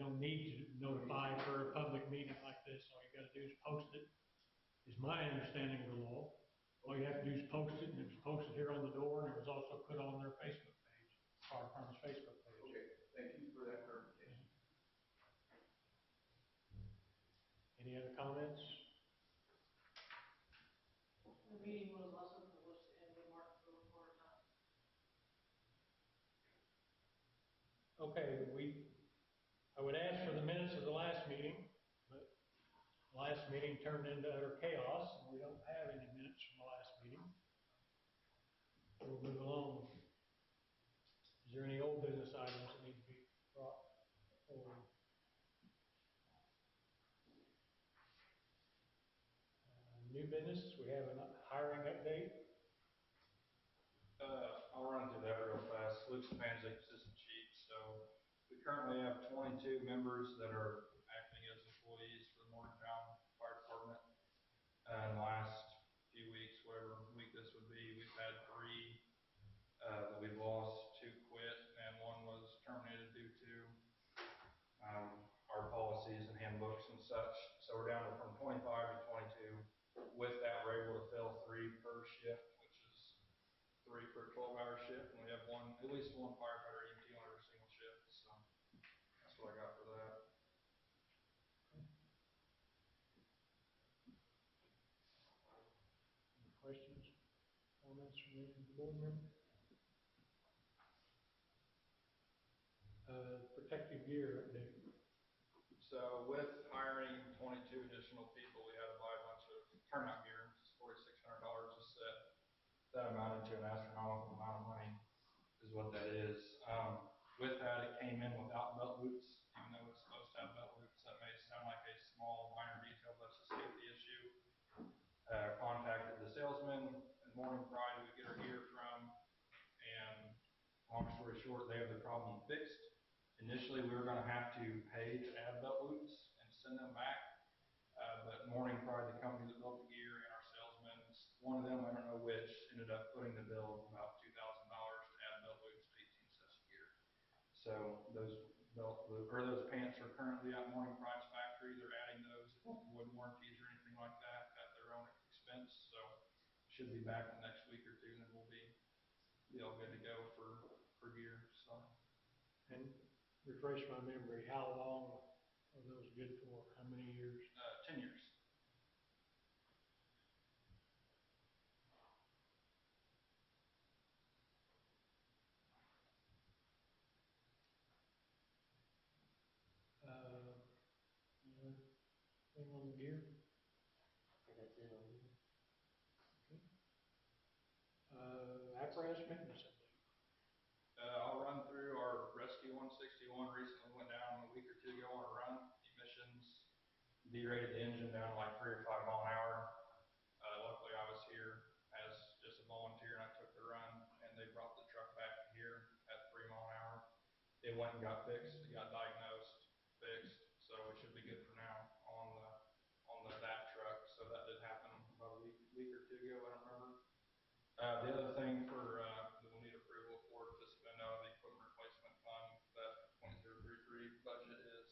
don't need to notify for a public meeting like this. All you gotta do is post it, is my understanding of the law. All you have to do is post it, and it was posted here on the door, and it was also put on their Facebook page, Fire Department's Facebook page. Okay, thank you for that clarification. Any other comments? The meeting was also published in the Martinsville Reporter Times. Okay, I would ask for the minutes of the last meeting, but the last meeting turned into utter chaos, and we don't have any minutes from the last meeting. So we'll move along. Is there any old business items that need to be brought forward? New business, we have a hiring update. I'll run through that real fast. Luke Stefanczyk, assistant chief. So we currently have 22 members that are acting as employees for the Morgantown Fire Department. In the last few weeks, whatever week this would be, we've had 3 that we've lost, 2 quit, and 1 was terminated due to our policies and handbooks and such. So we're down from 25 to 22. With that, we're able to fill 3 per shift, which is 3 for a 12-hour shift, and we have at least one firefighter EMT on every single shift. So that's what I got for that. Any questions, comments from any of the board members? Protective gear update. So with hiring 22 additional people, we had to buy a bunch of turnout gear, which is $4,600 a set. That amounted to an astronomical amount of money, is what that is. With that, it came in without belt loops, even though it's supposed to have belt loops. That may sound like a small, minor detail, but it's a safety issue. Contacted the salesman at Morning Pride we get our gear from, and long story short, they have the problem fixed. Initially, we were going to have to pay to add belt loops and send them back. But Morning Pride, the company that built the gear, and our salesmen, one of them, I don't know which, ended up putting the bill of about $2,000 to add belt loops to 18 sets of gear. So those pants are currently at Morning Pride's factory. They're adding those with warranties or anything like that at their own expense. So should be back in the next week or 2, and then we'll be all good to go for gear. So. And refresh my memory, how long are those good for? How many years? 10 years. Anything on the gear? I think that's it on here. Okay. Apparatus maintenance update. I'll run through our Rescue 161 recently went down a week or 2 ago on a run. Emissions derated the engine down to like 3 or 5 mile an hour. Luckily, I was here as just a volunteer, and I took the run, and they brought the truck back here at 3 mile an hour. It went and got fixed. It got diagnosed, fixed, so it should be good for now on that truck. So that did happen about a week or 2 ago. I don't remember. The other thing that we'll need approval for to spend out of the equipment replacement fund, that 0.033 budget, is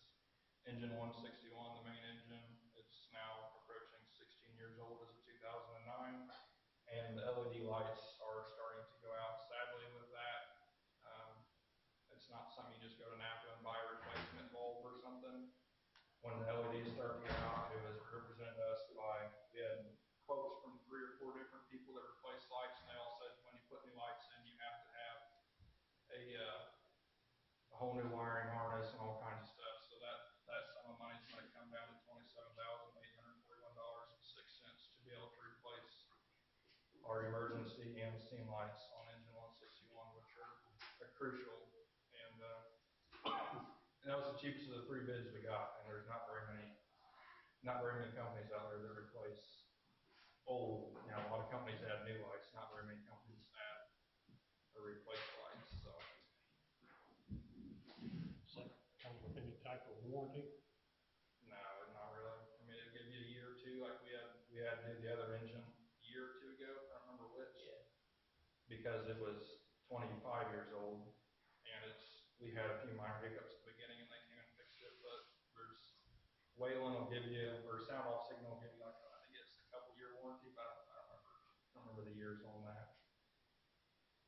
engine 161, the main engine. It's now approaching 16 years old as of 2009, and the LED lights are starting to go out. Sadly, with that, it's not something you just go to Napa and buy a replacement bulb or something. When the LEDs start to go out, it was represented to us by, we had quotes from 3 or 4 different people that replace lights, and they all said when you put new lights in, you have to have a whole new wiring harness and all kinds of stuff. So that sum of money is going to come down to $27,841.06 to be able to replace our emergency and steam lights on engine 161, which are crucial. And that was the cheapest of the 3 bids we got, and there's not very many companies out there that replace old. A lot of companies add new lights, not very many companies add or replace lights. So Come with any type of warranty? No, not really. I mean, it'll give you a year or 2, like we had to do the other engine a year or 2 ago. I don't remember which. Yeah. Because it was 25 years old, and we had a few minor hiccups at the beginning, and they came and fixed it. Wayland will give you, or Sound Off Signal will give you like, I think it's a couple year warranty, but I don't remember the years on that.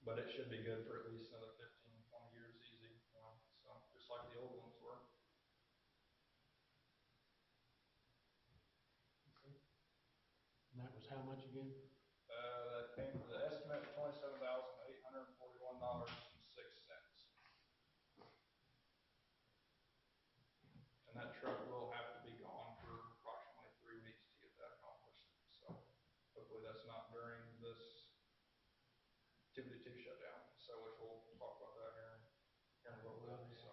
But it should be good for at least another 15, 20 years easy, you know, so just like the old ones were. And that was how much again? That came for the estimate $27,841.06. And that truck will have to be gone for approximately 3 weeks to get that accomplished. So hopefully that's not during this 2-2 shutdown. So which we'll talk about that here in a little bit. So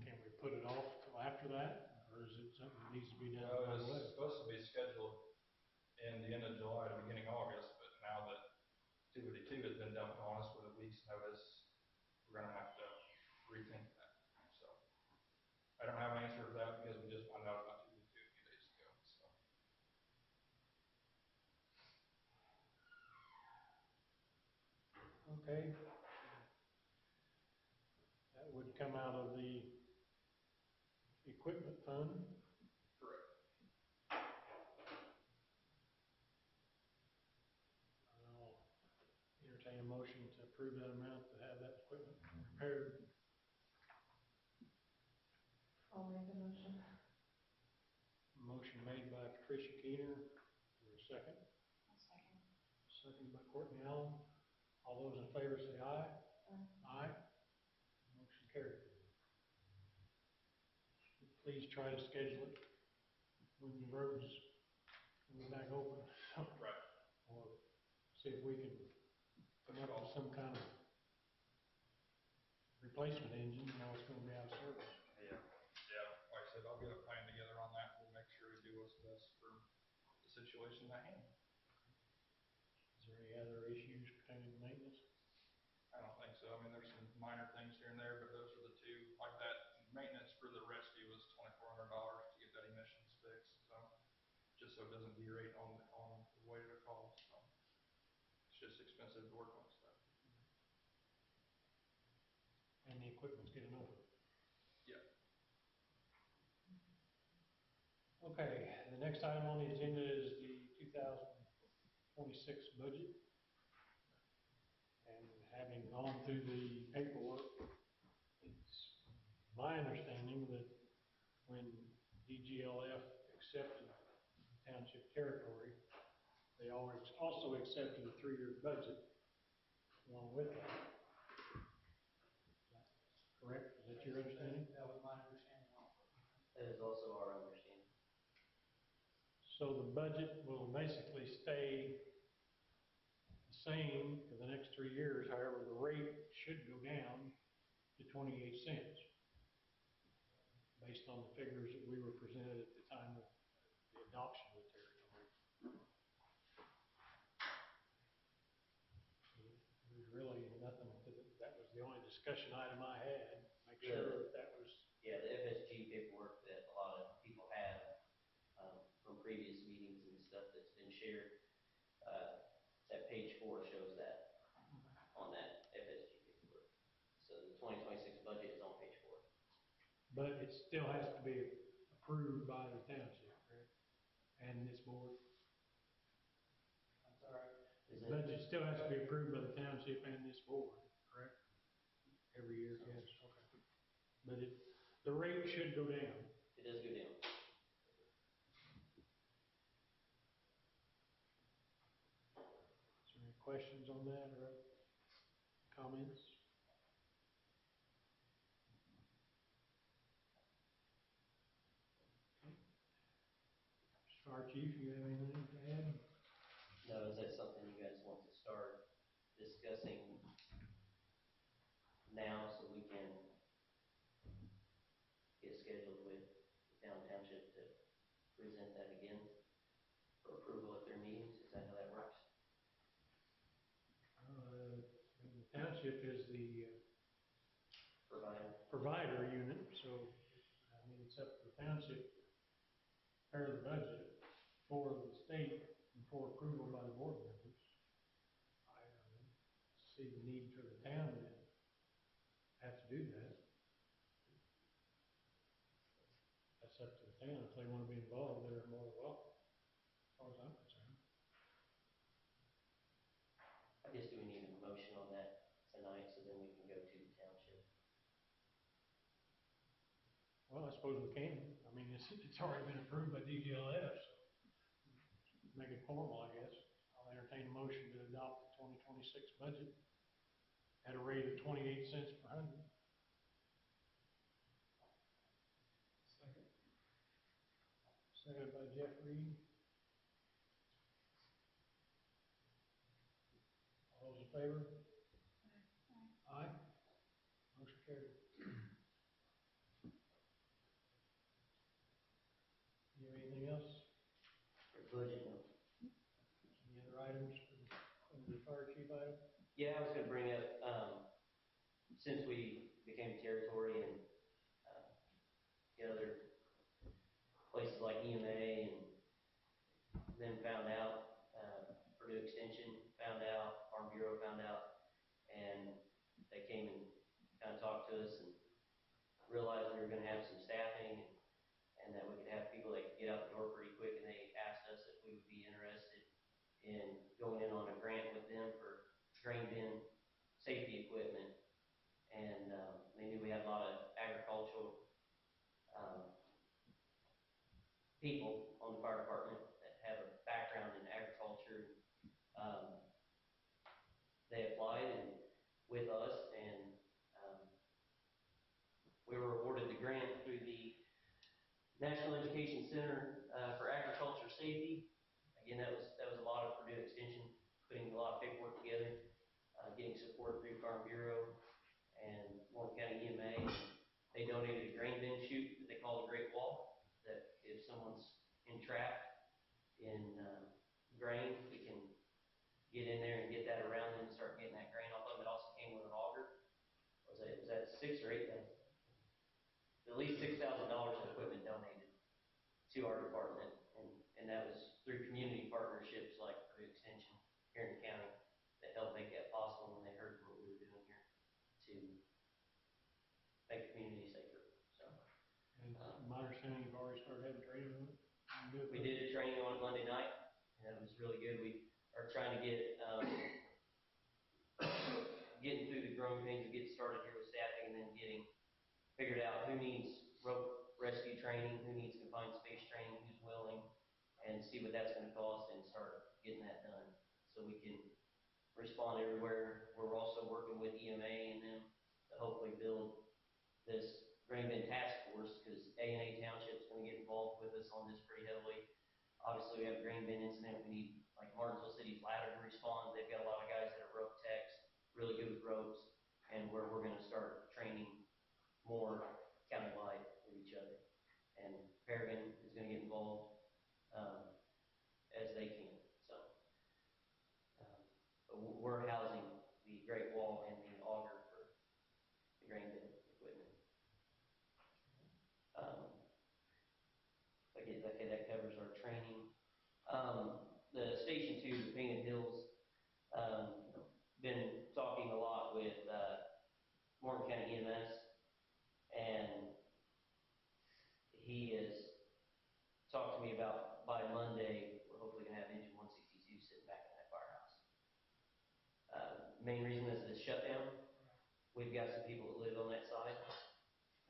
Can we put it off till after that, or is it something that needs to be done well, right it was away? supposed to be scheduled in the end of July to beginning August, but now that 2-2 has been dumped on us with a week's notice, we're gonna have to rethink that. So I don't have an answer for that because we just found out about 2-2 a few days ago. So Okay. That would come out of the equipment fund. correct. I'll entertain a motion to approve that amount to have that equipment repaired. I'll make a motion. Motion made by Patricia Keener. Is there a second? I'll second. Second by Courtney Allen. All those in favor say aye. Aye. Motion carried. Please try to schedule it when the roads will be back open. Right. Or see if we can come up with some kind of replacement engine, you know, it's gonna be out of service. Yeah. Yeah. Like I said, I'll get a plan together on that. We'll make sure we do what's best for the situation at hand. Is there any other issues pertaining to maintenance? I don't think so. I mean, there's some minor things here and there, but those are the two. Like that maintenance for the rescue was $2,400 to get that emissions fixed. So just so it doesn't derate on the way to the call. So it's just expensive to work on stuff. And the equipment's getting older. Yeah. Okay, the next item on the agenda is the 2026 budget. And having gone through the paperwork, it's my understanding that when DGLF accepted township territory, they always also accepted a 3-year budget along with that. Is that correct? Is that your understanding? That was my understanding also. That is also our understanding. So the budget will basically stay the same for the next 3 years. However, the rate should go down to 28 cents based on the figures that we were presented at the time of the adoption of the territory. There's really nothing to that was the only discussion item I had. Make sure that was. Yeah, the FSG paperwork that a lot of people have from previous meetings and stuff that's been shared, that page 4 shows that on that FSG paperwork. So the 2026 budget is on page 4. But it still has to be approved by the township, correct? And this board. I'm sorry. The budget still has to be approved by the township and this board, correct? Every year, yes, okay. But the rate should go down. It does go down. Is there any questions on that or comments? Fire Chief, you have anything to add? No, is that something you guys want to start discussing now so we can get scheduled with the township to present that again for approval at their meetings? Is that how that works? The township is the provider unit, so I mean, it's up to the township to prepare the budget for the state and for approval by the board members. I see the need for the town to have to do that. That's up to saying, if they wanna be involved, they're more than welcome, as far as I'm concerned. I guess do we need a motion on that tonight, so then we can go to the township? Well, I suppose we can, I mean, it's already been approved by DGLF, so make it formal, I guess. I'll entertain a motion to adopt the 2026 budget at a rate of 28 cents per hundred. Second. Seconded by Jeff Reed. All those in favor? Aye. Motion carried. You have anything else? For budget, no. Any other items from the fire chief item? Yeah, I was gonna bring up, since we became territory and, the other places like EMA and then found out, Purdue Extension found out, Farm Bureau found out, and they came and kind of talked to us and realized we were gonna have some staffing and that we could have people that could get out the door pretty quick, and they asked us if we would be interested in going in on a grant with them for grain bin safety equipment. And they knew we had a lot of agricultural people on the fire department that have a background in agriculture. They applied and with us, and we were awarded the grant through the National Education Center for Agriculture Safety. Again, that was a lot of Purdue Extension putting a lot of paperwork together, getting support through Farm Bureau and Warren County EMA. They donated a grain bin chute that they call the Great Wall, that if someone's entrapped in grain, we can get in there and get that around them and start getting that grain off of them. It also came with an auger. Was that $6,000 or $8,000? At least $6,000 of equipment donated to our department, and that was through community partnerships like Purdue Extension here in the county that helped make that possible when they heard what we were doing here to make the community safer. So, And my understanding, you've already started having training on it? we did a training on Monday night, and it was really good. We are trying to get getting through the growing pains of getting started here with staffing, and then getting figured out who needs rope rescue training, who needs confined space training, who's willing, and see what that's going to cost, and start getting that done so we can respond everywhere. We're also working with EMA and them to hopefully build this grain bin task force, because A&A Township is going to get involved with us on this pretty heavily. Obviously, we have a grain bin incident. We need, like, Martinsville City's ladder to respond. They've got a lot of guys that are rope techs, really good with ropes, and we're going to start training more countywide with each other. And Paragon is going to get involved as they can. So, but we're housing the Great Wall and the auger for the grain bin equipment. Okay, that covers our training. The Station 2, the Painted Hills, been talking a lot with Warren County EMS, and he has talked to me about by Monday, we're hopefully going to have engine 162 sitting back in that firehouse. Main reason is the shutdown. We've got some people that live on that side.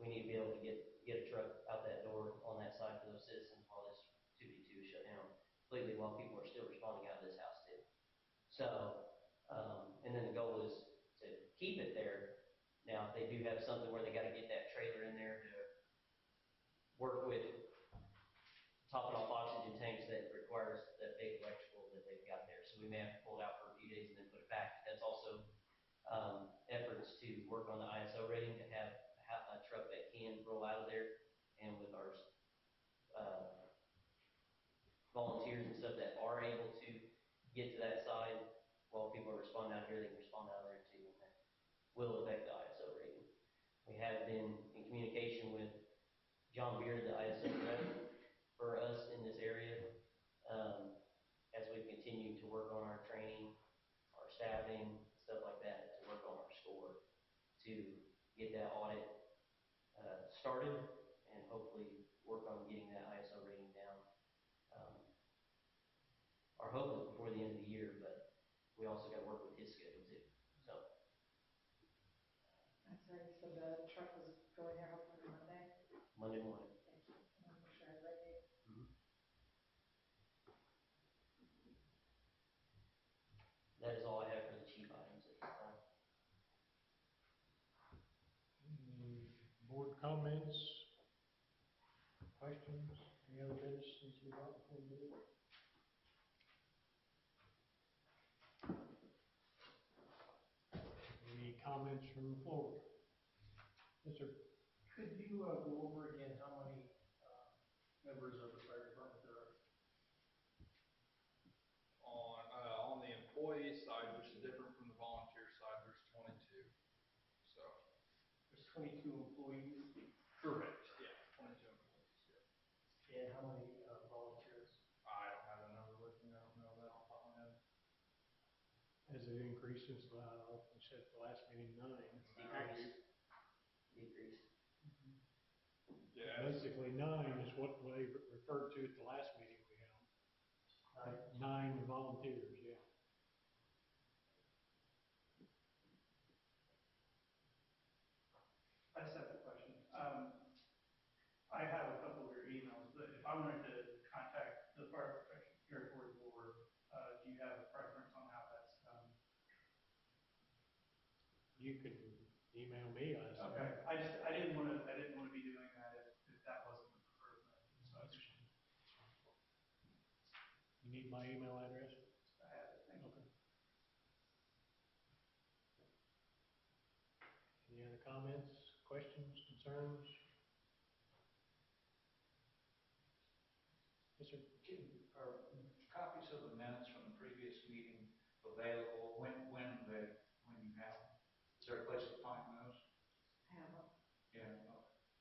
We need to be able to get a truck out that door on that side for those citizens while this 2B2 is shut down completely, while people are still responding out of this house too. So, and then the goal is to keep it there. Now, if they do have something where they got to get that trailer in there to work with topping off oxygen tanks, that requires that big electrical that they've got there. So we may have to pull it out for a few days and then put it back. That's also efforts to work on the ISO rating, to have a truck that can roll out of there, and with our volunteers and stuff that are able to get to that side while people are responding out here, they can respond out of there too, and that will affect the ISO rating. We have been in communication with John Beard, the ISO rep for us in this area, as we continue to work on our training, our staffing, stuff like that, to work on our score, to get that audit started, and hopefully work on getting that So the truck was going there hopefully Monday? Monday morning. Thank you. I'm not sure I read it. That is all I have for the chief items at this time. Any board comments, questions, any other business since we brought before the board? Any comments from the floor? Yes, sir. Could you go over again how many members of the fire department there are? On the employee side, which is different from the volunteer side, there's 22. So, There's 22 employees, correct, yeah, 22 employees, yeah. and how many volunteers? I don't have a number with me, I don't know that off the top of my head. Has it increased since, we said the last meeting, 9? Decrease. Decrease. Yeah, Basically, 9 is what they referred to at the last meeting we held. 9 volunteers, yeah. I just have a question. I have a couple of your emails, but if I wanted to contact the Fire Protection Territory Board, do you have a preference on how that's done? You can email me, I assume. Okay, I didn't want to be doing that if that wasn't the preferred method, so I just, You need my email address? I have it, thank you. Okay. Any other comments, questions, concerns? Yes, sir. Are copies of the minutes from the previous meeting available when you have them? Is there a place to find those? I have one. Yeah,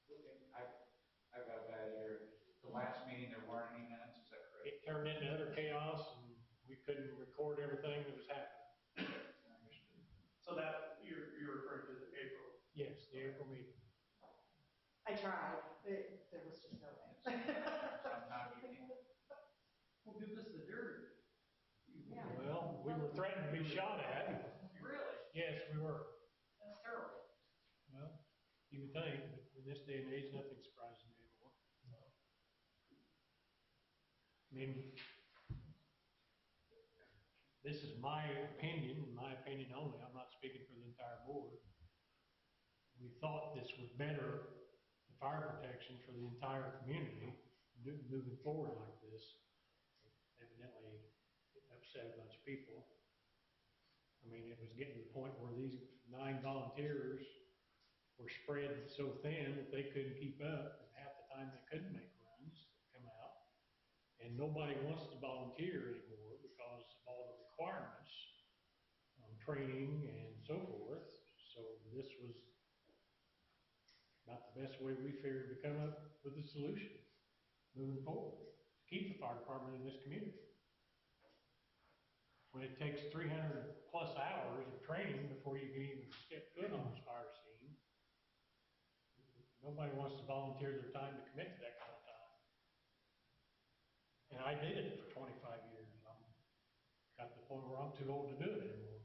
okay. I got that here. The last meeting, there weren't any minutes, is that correct? It turned into utter chaos and we couldn't record everything that was happening. Understood. So that, you're referring to the April. Yes, the April meeting. I tried, there was just no way. Sometimes you can. Well, give us the dirt. Yeah. Well, we were threatened to be shot at. Really? Yes, we were. That's terrible. Well, you would think, but in this day and age, nothing surprises me anymore. I mean, this is my opinion, and my opinion only. I'm not speaking for the entire board. We thought this would better the fire protection for the entire community moving forward like this. Evidently, it upset a bunch of people. I mean, it was getting to the point where these 9 volunteers were spread so thin that they couldn't keep up, and half the time they couldn't make runs that come out. And nobody wants to volunteer anymore because of all the requirements, training and so forth. So this was not the best way we figured to come up with a solution moving forward, to keep the fire department in this community. When it takes 300+ hours of training before you can even step foot on this fire scene, nobody wants to volunteer their time to commit to that kind of time. And I did it for 25 years. I'm got to the point where I'm too old to do it anymore.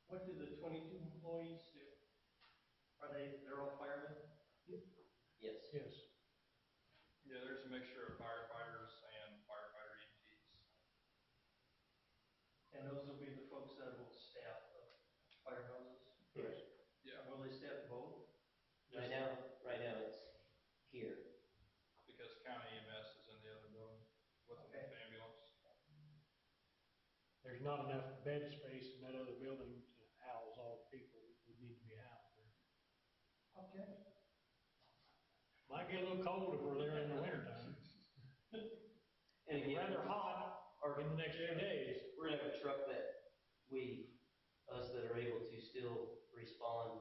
What do the 22 employees do? They're all firemen? Yes. Yes. Yeah, there's a mixture of firefighters and firefighter EMTs. And those will be the folks that will staff the firehouses? Yes. Yeah, Will they staff both? Right now it's here. because county EMS is in the other building with the Okay. ambulance. There's not enough bed space in that other building to house all the people that would need to be housed there. Okay. Might get a little cold if we're there in the wintertime. And It's rather hot in the next few days. We're gonna have a truck that us that are able to still respond,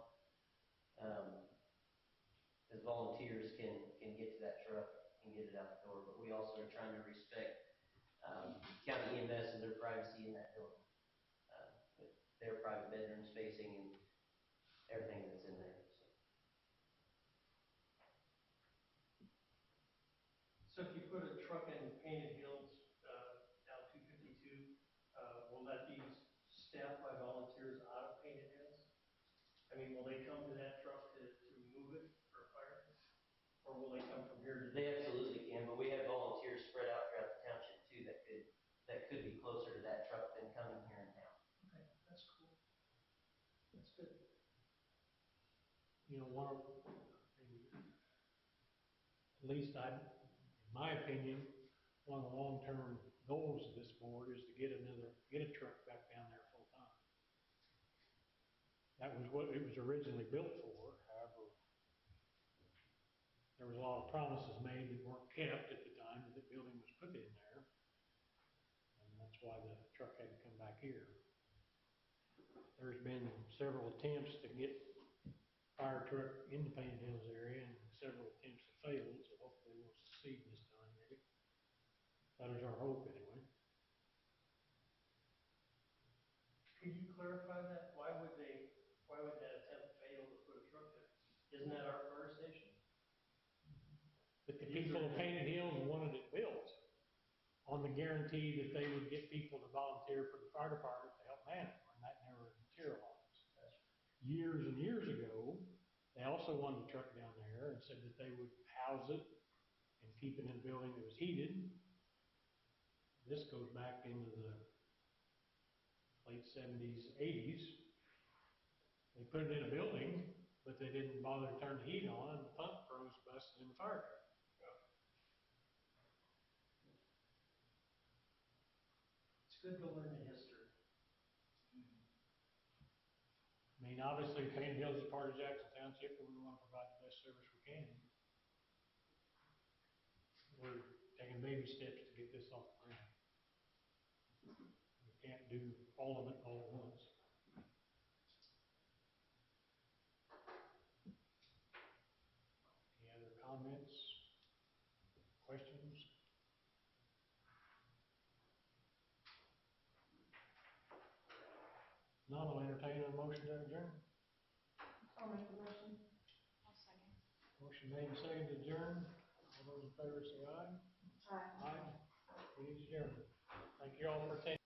as volunteers can get to that truck and get it out the door, but we also are trying to respect, county EMS and their privacy in that building. With their private bedroom spacing and everything that's in there, so. So if you put a truck in Painted Hills, down 252, will that be staffed by volunteers out of Painted Hills? I mean, will they come to that truck to move it for a fire? Or will they come from here to? They absolutely can, but we have volunteers spread out throughout the township too that could be closer to that truck than coming here in town. Okay, that's cool. That's good. You know, at least in my opinion, one of the long-term goals of this board is to get a truck back down there full time. That was what it was originally built for, however, there was a lot of promises made that weren't kept at the time that the building was put in there. And that's why the truck had to come back here. There's been several attempts to get fire truck in the Painted Hills area, and several attempts have failed, so hopefully we'll succeed this time, maybe. That is our hope, anyway. Could you clarify that? Why would that attempt fail to put a truck there? Isn't that our fire station? But the people of Painted Hills wanted it built on the guarantee that they would get people to volunteer for the fire department to help man it, and that never materialized. Years and years ago, they also wanted a truck down there and said that they would house it and keep it in a building that was heated. This goes back into the late 70s, 80s. They put it in a building, but they didn't bother to turn the heat on, and the pump froze, busted in the fire truck. It's good to learn the history. I mean, obviously, Painted Hills is part of Jackson Township, and we want to provide the best service we can. We're taking baby steps to get this off the ground. We can't do all of it all at once. Any other comments, questions? None, I'll entertain a motion to adjourn. I'll make the motion. I'll second. Motion made and seconded to adjourn. All those in favor say aye. Aye. Aye. We need to adjourn. Thank you all for attending.